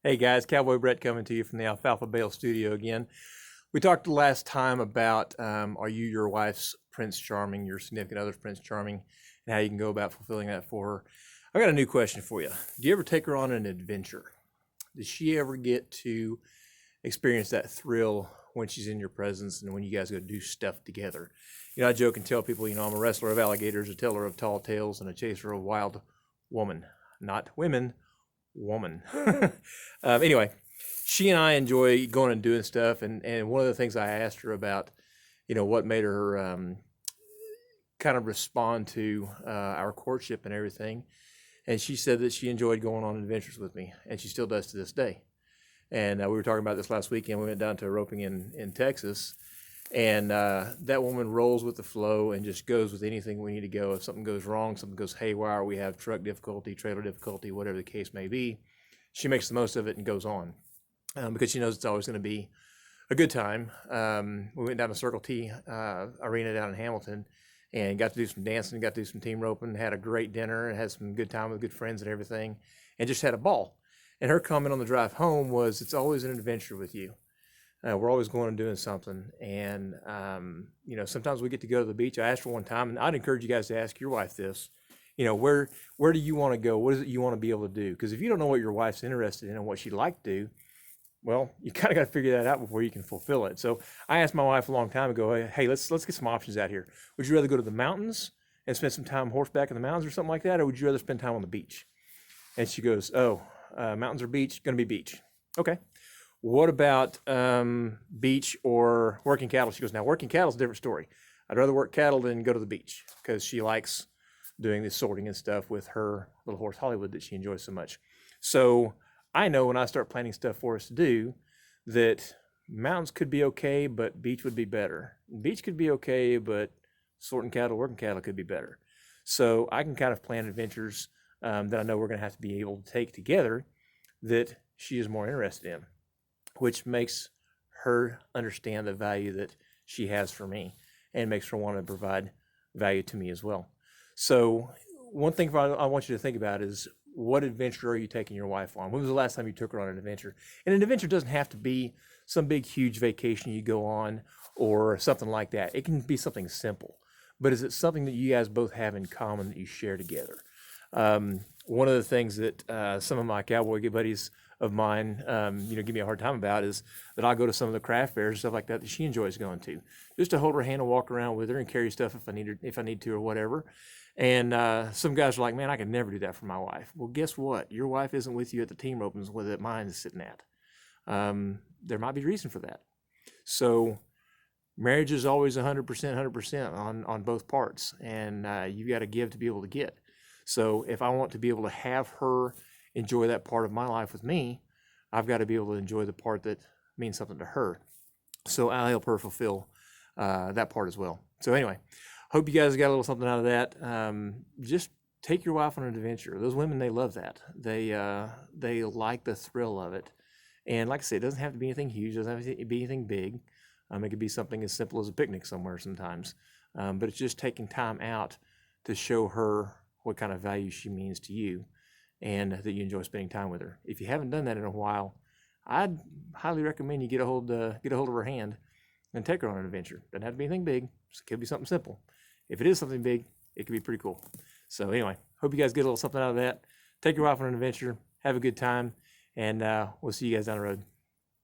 Hey guys, Cowboy Brett coming to you from the Alfalfa Bale studio again. We talked last time about are you your wife's Prince Charming, your significant other's Prince Charming, and how you can go about fulfilling that for her. I got a new question for you. Do you ever take her on an adventure? Does she ever get to experience that thrill when she's in your presence and when you guys go do stuff together? I joke and tell people, I'm a wrestler of alligators, a teller of tall tales, and a chaser of wild woman. Not women, woman. Anyway, she and I enjoy going and doing stuff, and one of the things I asked her about, what made her kind of respond to our courtship and everything, and she said that she enjoyed going on adventures with me, and she still does to this day. And we were talking about this last weekend. We went down to roping in Texas, and that woman rolls with the flow and just goes with anything we need to go. If something goes wrong, something goes haywire, we have truck difficulty, trailer difficulty, whatever the case may be, she makes the most of it and goes on because she knows it's always going to be a good time. We went down to Circle T Arena down in Hamilton and got to do some dancing, got to do some team roping, had a great dinner, and had some good time with good friends and everything, and just had a ball. And her comment on the drive home was, it's always an adventure with you. We're always going and doing something. And, sometimes we get to go to the beach. I asked her one time, and I'd encourage you guys to ask your wife this, where do you want to go? What is it you want to be able to do? Because if you don't know what your wife's interested in and what she'd like to do, well, you kind of got to figure that out before you can fulfill it. So I asked my wife a long time ago, hey, let's get some options out here. Would you rather go to the mountains and spend some time horseback in the mountains or something like that? Or would you rather spend time on the beach? And she goes, mountains or beach? Going to be beach. Okay. What about beach or working cattle? She goes, now working cattle is a different story. I'd rather work cattle than go to the beach because she likes doing this sorting and stuff with her little horse Hollywood that she enjoys so much. So I know when I start planning stuff for us to do that mountains could be okay, but beach would be better. Beach could be okay, but sorting cattle, working cattle could be better. So I can kind of plan adventures that I know we're going to have to be able to take together that she is more interested in, which makes her understand the value that she has for me and makes her want to provide value to me as well. So one thing I want you to think about is, what adventure are you taking your wife on? When was the last time you took her on an adventure? And an adventure doesn't have to be some big, huge vacation you go on or something like that. It can be something simple. But is it something that you guys both have in common that you share together? One of the things that some of my cowboy buddies of mine, give me a hard time about is that I'll go to some of the craft fairs and stuff like that she enjoys going to, just to hold her hand and walk around with her and carry stuff if I need to or whatever. And some guys are like, man, I could never do that for my wife. Well, guess what? Your wife isn't with you at the team opens where mine is sitting at. There might be a reason for that. So marriage is always 100% on both parts, and you got to give to be able to get. So if I want to be able to have her enjoy that part of my life with me, I've got to be able to enjoy the part that means something to her. So I'll help her fulfill that part as well. So anyway, hope you guys got a little something out of that. Just take your wife on an adventure. Those women, they love that. They like the thrill of it. And like I said, it doesn't have to be anything huge. It doesn't have to be anything big. It could be something as simple as a picnic somewhere sometimes. But it's just taking time out to show her what kind of value she means to you and that you enjoy spending time with her. If you haven't done that in a while, I'd highly recommend you get a hold of her hand and take her on an adventure. Doesn't have to be anything big. It could be something simple. If it is something big, it could be pretty cool. So anyway, hope you guys get a little something out of that. Take your wife on an adventure. Have a good time. And we'll see you guys down the road.